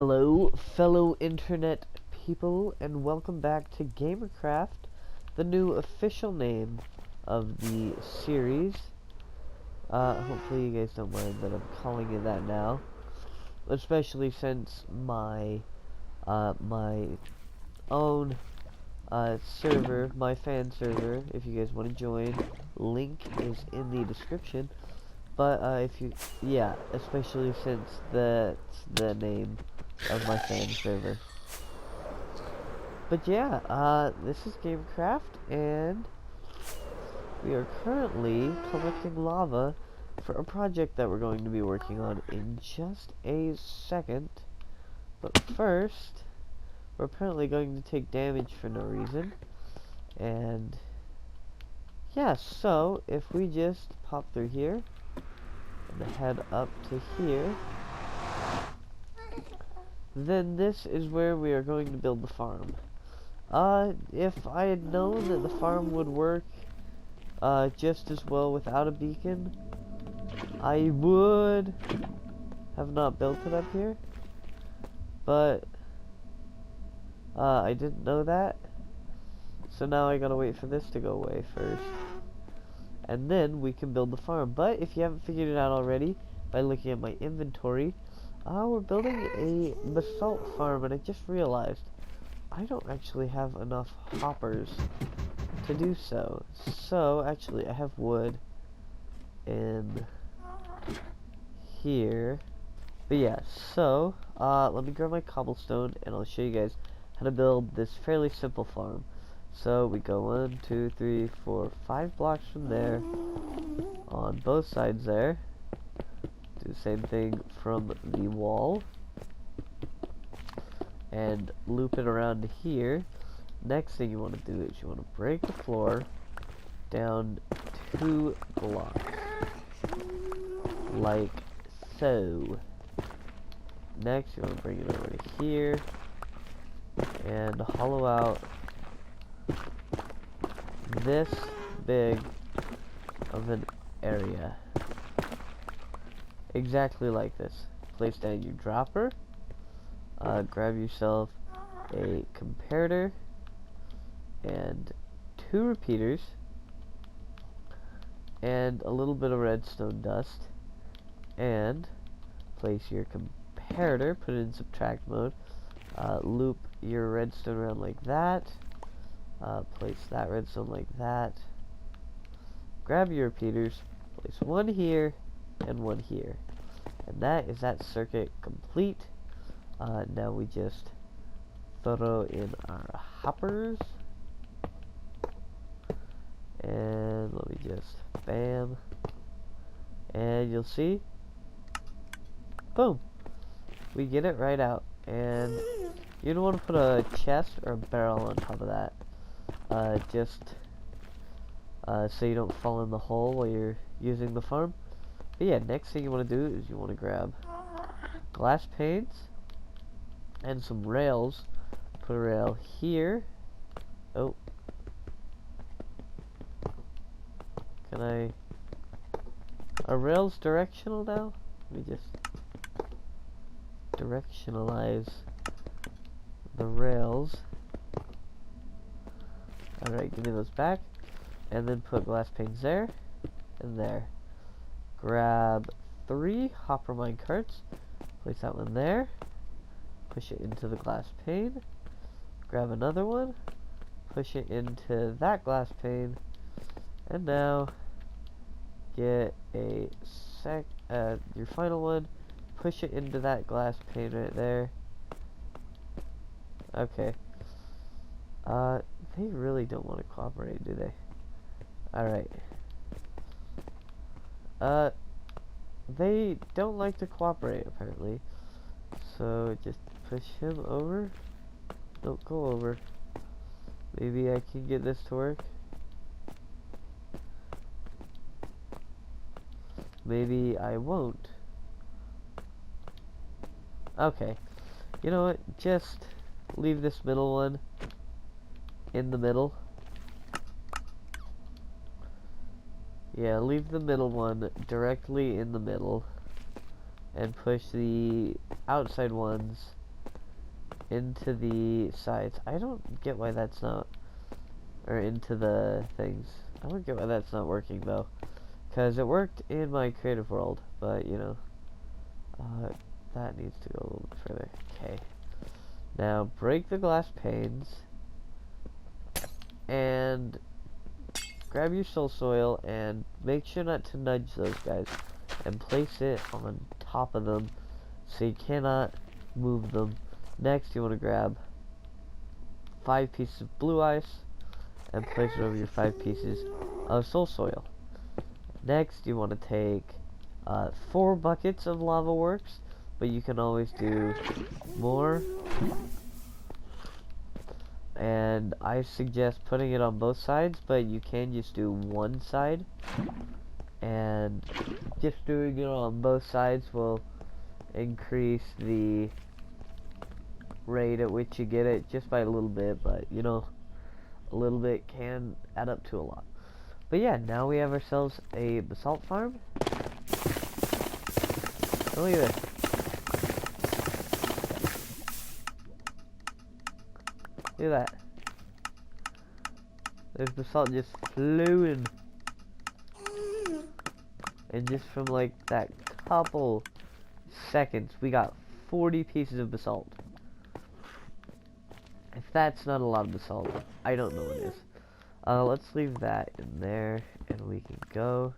Hello, fellow internet people, and welcome back to Gamercraft, the new official name of the series. Hopefully you guys don't mind that I'm calling it that now, especially since my own server, my fan server, if you guys want to join, link is in the description. But especially since that's the name of my fan server. But yeah, this is Gamercraft, and we are currently collecting lava for a project that we're going to be working on in just a second. But first, we're apparently going to take damage for no reason. And yeah, so if we just pop through here and head up to here, then this is where we are going to build the farm. If I had known that the farm would work just as well without a beacon, I would have not built it up here. But I didn't know that, so now I gotta wait for this to go away first, and then we can build the farm. But if you haven't figured it out already by looking at my inventory, we're building a basalt farm, and I just realized I don't actually have enough hoppers to do so. So, actually, I have wood in here. But yeah, so, let me grab my cobblestone, and I'll show you guys how to build this fairly simple farm. So, we go 1, 2, 3, 4, 5 blocks from there, on both sides there. Do the same thing from the wall, and loop it around here. Next thing you want to do is you want to break the floor down 2 blocks, like so. Next you want to bring it over to here and hollow out this big of an area, exactly like this. Place down your dropper, grab yourself a comparator and 2 repeaters and a little bit of redstone dust, and place your comparator, put it in subtract mode, loop your redstone around like that, place that redstone like that, grab your repeaters, place 1 here and 1 here, and that is that circuit complete. Now we just throw in our hoppers, and let me just bam, and you'll see, boom, we get it right out. And you don't want to put a chest or a barrel on top of that, just so you don't fall in the hole while you're using the farm. But yeah, next thing you want to do is you want to grab glass panes and some rails. Put a rail here. Oh, can I? Are rails directional now? Let me just directionalize the rails. Alright, give me those back. And then put glass panes there and there. Grab 3 hopper mine carts. Place that one there. Push it into the glass pane. Grab another one. Push it into that glass pane. And now get a your final one. Push it into that glass pane right there. Okay. They really don't want to cooperate, do they? Alright. They don't like to cooperate, apparently. So, just push him over. Don't go over. Maybe I can get this to work. Maybe I won't. Okay. You know what? Just leave this middle one in the middle. Yeah, leave the middle one directly in the middle, and push the outside ones into the sides. I don't get why that's not, or into the things. I don't get why that's not working though, because it worked in my creative world, but you know, that needs to go a little bit further. Okay. Now break the glass panes and grab your soul soil and make sure not to nudge those guys and place it on top of them so you cannot move them. Next you want to grab 5 pieces of blue ice and place it over your 5 pieces of soul soil. Next you want to take 4 buckets of lava works, but you can always do more, and I suggest putting it on both sides, but you can just do one side, and just doing it on both sides will increase the rate at which you get it just by a little bit, but you know, a little bit can add up to a lot. But yeah, now we have ourselves a basalt farm. Oh, look at this. Look at that. There's basalt just flowing. And just from like that couple seconds, we got 40 pieces of basalt. If that's not a lot of basalt, I don't know what is. Let's leave that in there, and we can go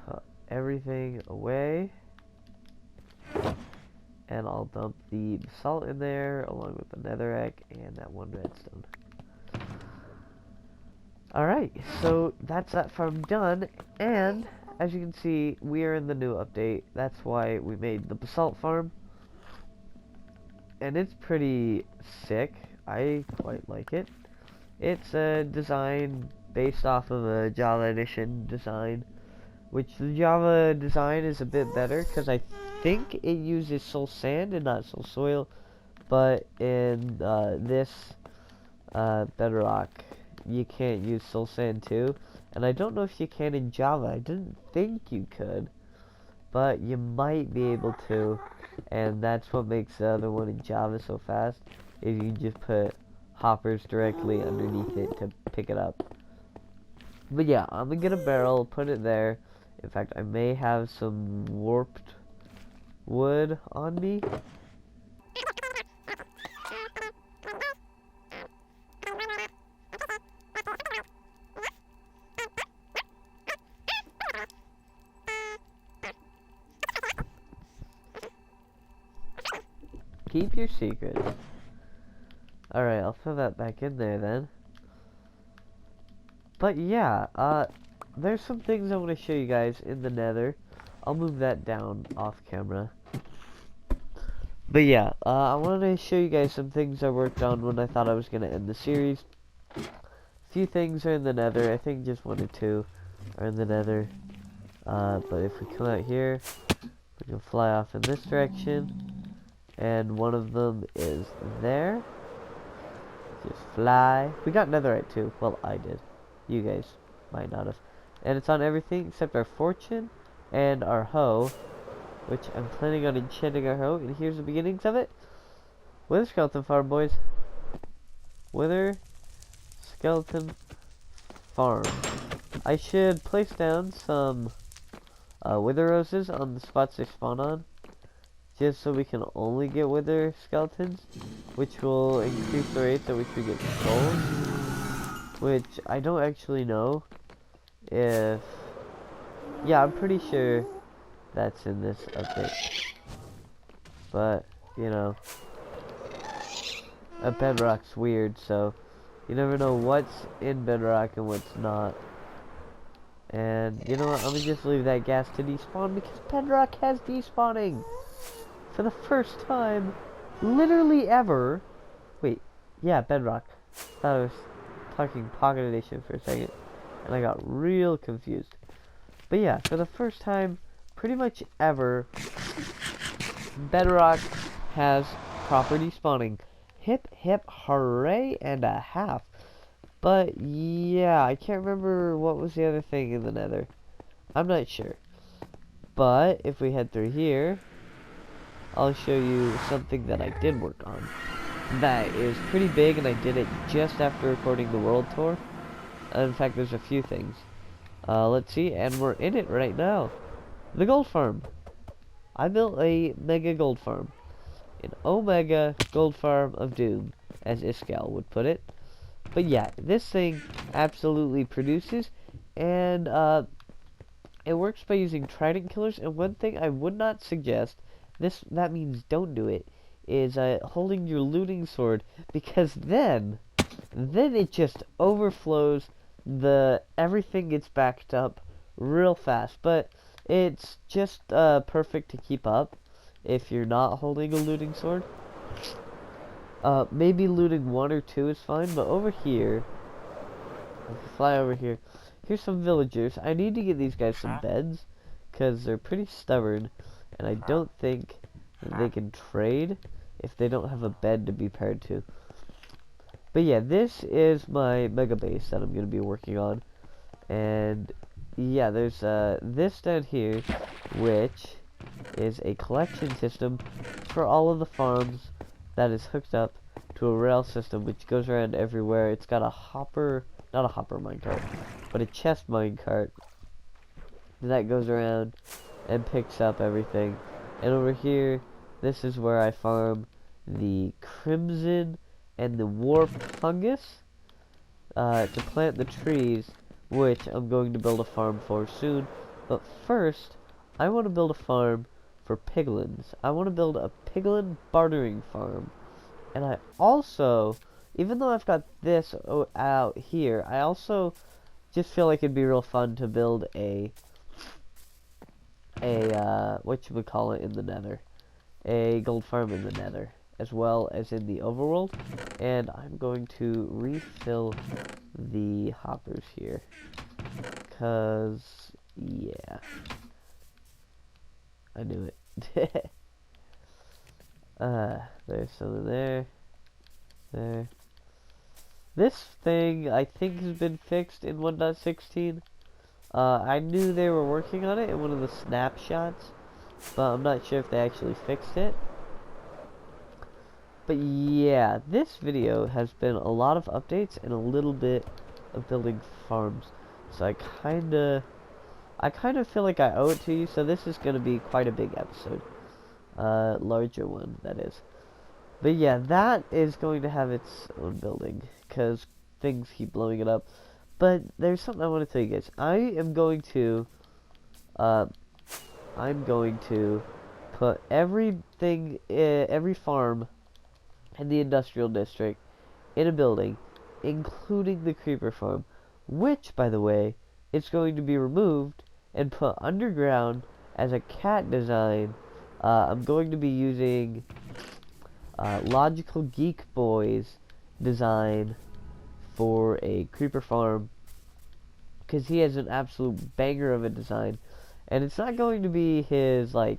put everything away. And I'll dump the basalt in there, along with the netherrack and that 1 redstone. Alright, so that's that farm done, and as you can see, we are in the new update. That's why we made the basalt farm. And it's pretty sick. I quite like it. It's a design based off of a Java Edition design, which the Java design is a bit better because I think it uses soul sand and not soul soil, but in this Bedrock you can't use soul sand too, and I don't know if you can in Java. I didn't think you could, but you might be able to, and that's what makes the other one in Java so fast, is you can just put hoppers directly underneath it to pick it up. But yeah, I'm gonna get a barrel, put it there. In fact, I may have some warped wood on me. Keep your secrets. Alright, I'll throw that back in there then. But yeah, there's some things I want to show you guys in the nether. I'll move that down off camera. But yeah, I want to show you guys some things I worked on when I thought I was going to end the series. A few things are in the nether. I think just 1 or 2 are in the nether. But if we come out here, we can fly off in this direction. And one of them is there. Just fly. We got netherite too. Well, I did. You guys might not have. And it's on everything except our fortune and our hoe, which I'm planning on enchanting our hoe. And here's the beginnings of it. Wither skeleton farm, boys. Wither skeleton farm. I should place down some wither roses on the spots they spawn on, just so we can only get wither skeletons, which will increase the rate at which we get souls, which I don't actually know if... Yeah, I'm pretty sure that's in this update. But, you know, a Bedrock's weird, so you never know what's in Bedrock and what's not. And, you know what, I'm gonna just leave that gas to despawn because Bedrock has despawning! For the first time, literally ever. Wait, yeah, Bedrock. Thought I was talking Pocket Edition for a second, and I got real confused. But yeah, for the first time, pretty much ever, Bedrock has proper despawning. Hip, hip, hooray and a half. But yeah, I can't remember what was the other thing in the nether. I'm not sure. But if we head through here, I'll show you something that I did work on. that is pretty big, and I did it just after recording the world tour. In fact, there's a few things. Let's see, and we're in it right now. The gold farm. I built a mega gold farm. An Omega gold farm of doom, as Iskal would put it. But yeah, this thing absolutely produces, and it works by using trident killers. And one thing I would not suggest, that means don't do it, is holding your looting sword, because then it just overflows. Everything gets backed up real fast. But it's just perfect to keep up if you're not holding a looting sword. Maybe looting 1 or 2 is fine, but over here, if you fly over here, here's some villagers. I need to get these guys some beds, because they're pretty stubborn, and I don't think that they can trade if they don't have a bed to be paired to. But yeah, this is my mega base that I'm going to be working on, and yeah, there's this down here, which is a collection system for all of the farms that is hooked up to a rail system which goes around everywhere. It's got a hopper, not a hopper minecart, but a chest minecart that goes around and picks up everything. And over here, this is where I farm the crimson and the warped fungus to plant the trees, which I'm going to build a farm for soon. But first, I want to build a farm for piglins. I want to build a piglin bartering farm. And I also, even though I've got this out here, I also just feel like it'd be real fun to build whatchamacallit in the Nether. A gold farm in the Nether, as well as in the overworld. And I'm going to refill the hoppers here, cause yeah, I knew it. There's some there. This thing I think has been fixed in 1.16. I knew they were working on it in one of the snapshots, but I'm not sure if they actually fixed it. But yeah, this video has been a lot of updates and a little bit of building farms. So I kind of feel like I owe it to you. So this is going to be quite a big episode, larger one that is. But yeah, that is going to have its own building because things keep blowing it up. But there's something I want to tell you guys. I'm going to put everything, every farm in the industrial district in a building, including the creeper farm, which, by the way, is going to be removed and put underground as a cat design. I'm going to be using Logical Geek Boy's design for a creeper farm, because he has an absolute banger of a design. And it's not going to be his like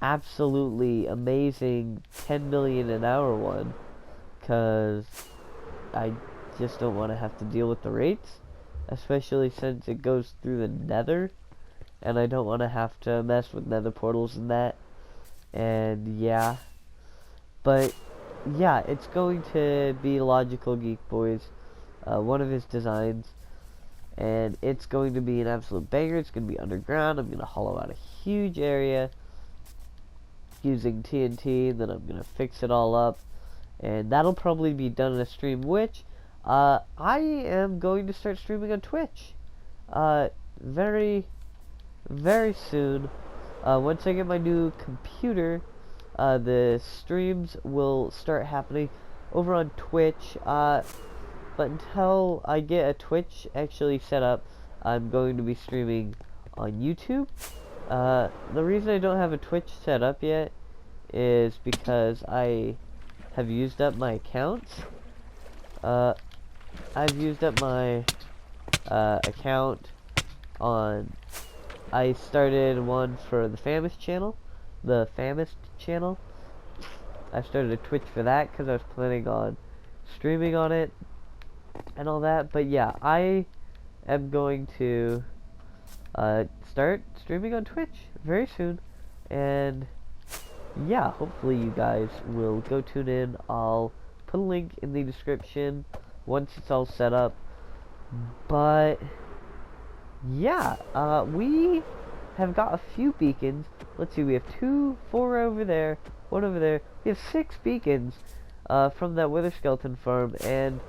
absolutely amazing 10 million an hour one, because I just don't want to have to deal with the rates, especially since it goes through the Nether, and I don't want to have to mess with Nether portals and that. And yeah, but yeah, it's going to be Logical Geek Boys, one of his designs, and it's going to be an absolute banger. It's going to be underground. I'm going to hollow out a huge area using TNT, then I'm going to fix it all up, and that'll probably be done in a stream, which I am going to start streaming on Twitch very, very soon. Once I get my new computer, the streams will start happening over on Twitch, but until I get a Twitch actually set up, I'm going to be streaming on YouTube. The reason I don't have a Twitch set up yet is because I have used up my accounts. I've used up my account on... I started one for the Famist channel. I started a Twitch for that because I was planning on streaming on it and all that. But yeah, I am going to start streaming on Twitch very soon, and yeah, hopefully you guys will go tune in. I'll put a link in the description once it's all set up. But yeah, we have got a few beacons. Let's see, we have 2, 4 over there, 1 over there. We have 6 beacons from that wither skeleton farm and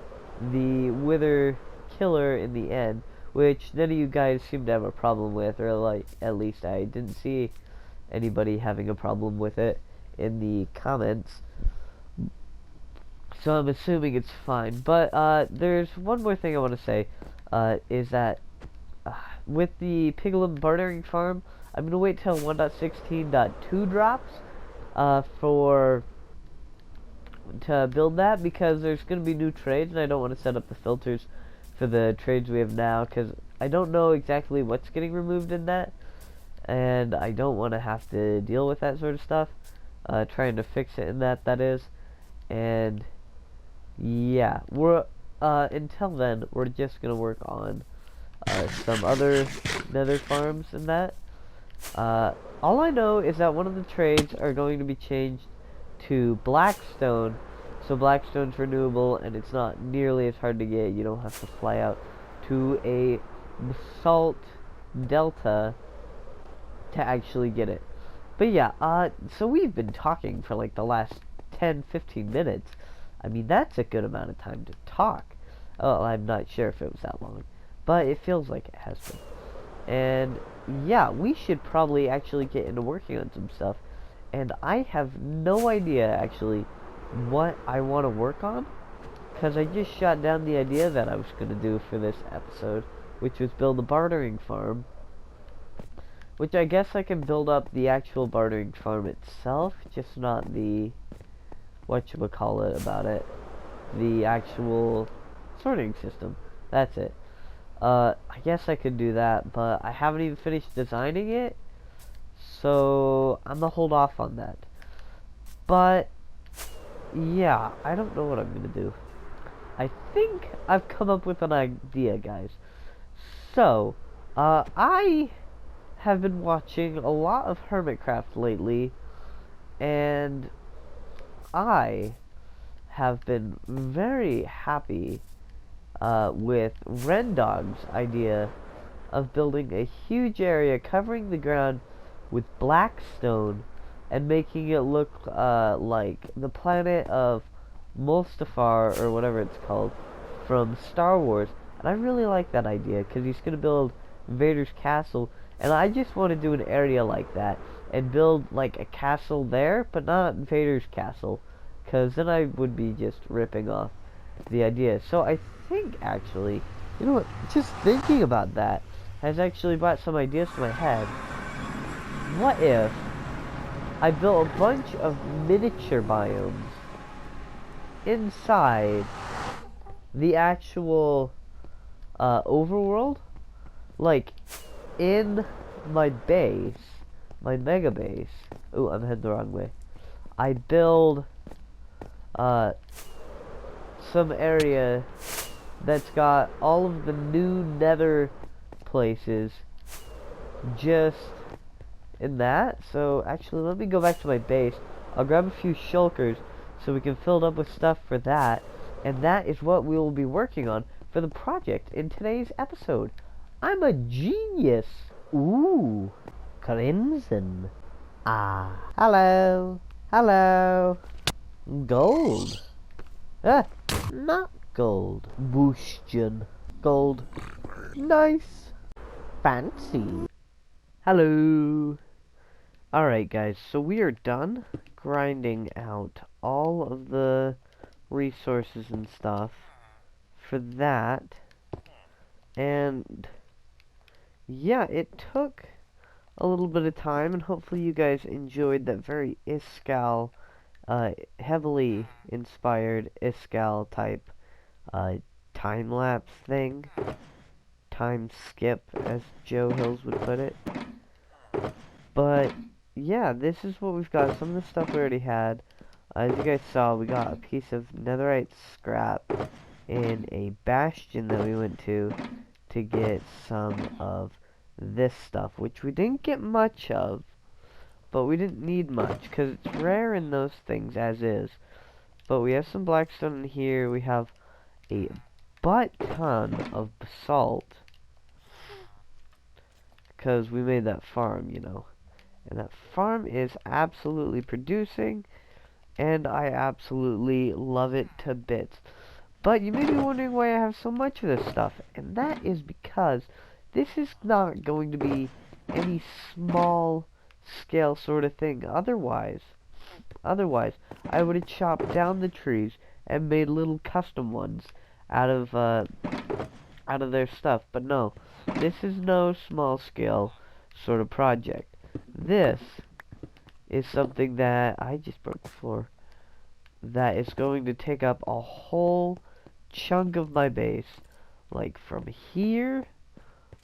the wither killer in the end, which none of you guys seem to have a problem with, or like at least I didn't see anybody having a problem with it in the comments. So I'm assuming it's fine. But there's one more thing I want to say, is that with the Piglin bartering farm, I'm going to wait till 1.16.2 drops to build that, because there's going to be new trades, and I don't want to set up the filters for the trades we have now, because I don't know exactly what's getting removed in that, and I don't want to have to deal with that sort of stuff, trying to fix it in that is, and yeah, we're until then, we're just going to work on some other nether farms and that. All I know is that one of the trades are going to be changed to blackstone, so blackstone's renewable and it's not nearly as hard to get. You don't have to fly out to a basalt delta to actually get it. But yeah, so we've been talking for like the last 10-15 minutes. I mean, that's a good amount of time to talk. Oh, I'm not sure if it was that long, but it feels like it has been. And yeah, we should probably actually get into working on some stuff. And I have no idea actually what I want to work on, because I just shot down the idea that I was going to do for this episode, which was build a bartering farm. Which I guess I can build up the actual bartering farm itself, just not the whatchamacallit about it, the actual sorting system. That's it. I guess I could do that, but I haven't even finished designing it, so I'm gonna hold off on that. But yeah, I don't know what I'm gonna do. I think I've come up with an idea, guys. So I have been watching a lot of Hermitcraft lately, and I have been very happy with Rendog's idea of building a huge area covering the ground with blackstone and making it look like the planet of Mustafar, or whatever it's called, from Star Wars. And I really like that idea, because he's going to build Vader's castle, and I just want to do an area like that and build like a castle there, but not Vader's castle, because then I would be just ripping off the idea. So I think actually, you know what, just thinking about that has actually brought some ideas to my head. What if I built a bunch of miniature biomes inside the actual overworld, like in my base, my mega base. Ooh, I'm heading the wrong way. I build some area that's got all of the new nether places just in that. So actually, let me go back to my base. I'll grab a few shulkers so we can fill it up with stuff for that, and that is what we will be working on for the project in today's episode. I'm a genius. Ooh, crimson. Ah, hello, hello. Gold. Ah, not gold. Bushjan. Gold. Nice. Fancy. Hello. Alright guys, so we are done grinding out all of the resources and stuff for that. And yeah, it took a little bit of time, and hopefully you guys enjoyed that very Iskall, heavily inspired Iskall type time-lapse thing. Time skip, as Joe Hills would put it. But yeah, this is what we've got. Some of the stuff we already had. As you guys saw, we got a piece of netherite scrap in a bastion that we went to get some of this stuff, which we didn't get much of, but we didn't need much because it's rare in those things as is. But we have some blackstone in here. We have a butt ton of basalt. Because we made that farm, you know. And that farm is absolutely producing. And I absolutely love it to bits. But you may be wondering why I have so much of this stuff. And that is because this is not going to be any small scale sort of thing. Otherwise, I would have chopped down the trees and made little custom ones out of their stuff. But no, this is no small scale sort of project. This is something that I just broke the floor. That is going to take up a whole chunk of my base, like from here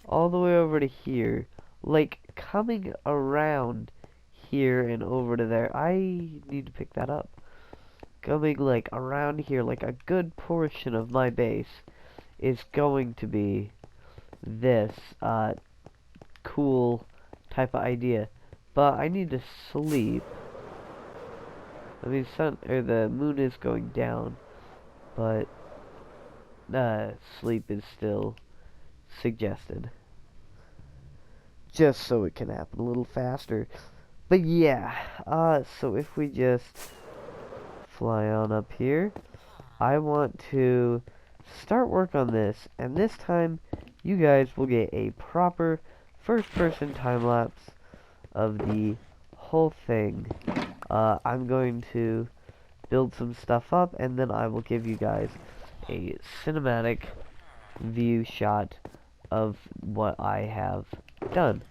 all the way over to here, like coming around here and over to there. I need to pick that up. Coming like around here, like a good portion of my base is going to be this cool type of idea. But I need to sleep. I mean, the moon is going down, but sleep is still suggested, just so it can happen a little faster. But yeah, so if we just fly on up here, I want to start work on this, and this time you guys will get a proper first-person time-lapse of the whole thing. I'm going to build some stuff up, and then I will give you guys a cinematic view shot of what I have done.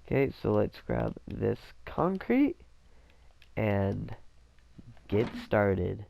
Okay, so let's grab this concrete and get started.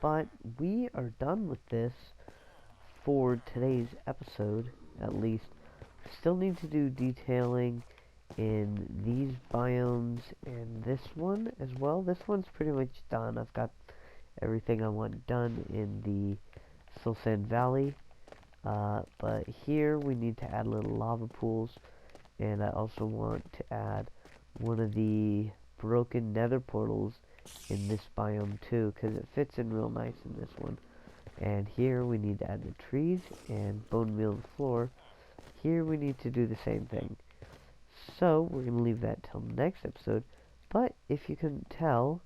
But we are done with this for today's episode, at least. Still need to do detailing in these biomes and this one as well. This one's pretty much done. I've got everything I want done in the Soul Sand Valley. But here we need to add little lava pools, and I also want to add one of the broken nether portals in this biome too, because it fits in real nice in this one. And here we need to add the trees and bone meal the floor. Here we need to do the same thing. So we're going to leave that till next episode. But if you couldn't tell,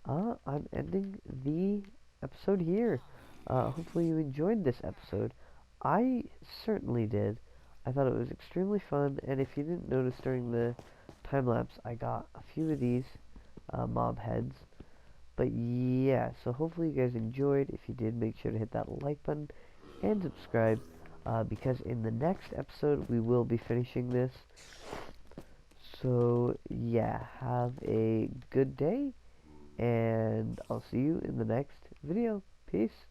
I'm ending the episode here. Hopefully you enjoyed this episode. I certainly did. I thought it was extremely fun, and if you didn't notice during the time lapse, I got a few of these mob heads. But yeah, so hopefully you guys enjoyed. If you did, make sure to hit that like button and subscribe, because in the next episode we will be finishing this. So yeah, have a good day, and I'll see you in the next video. Peace.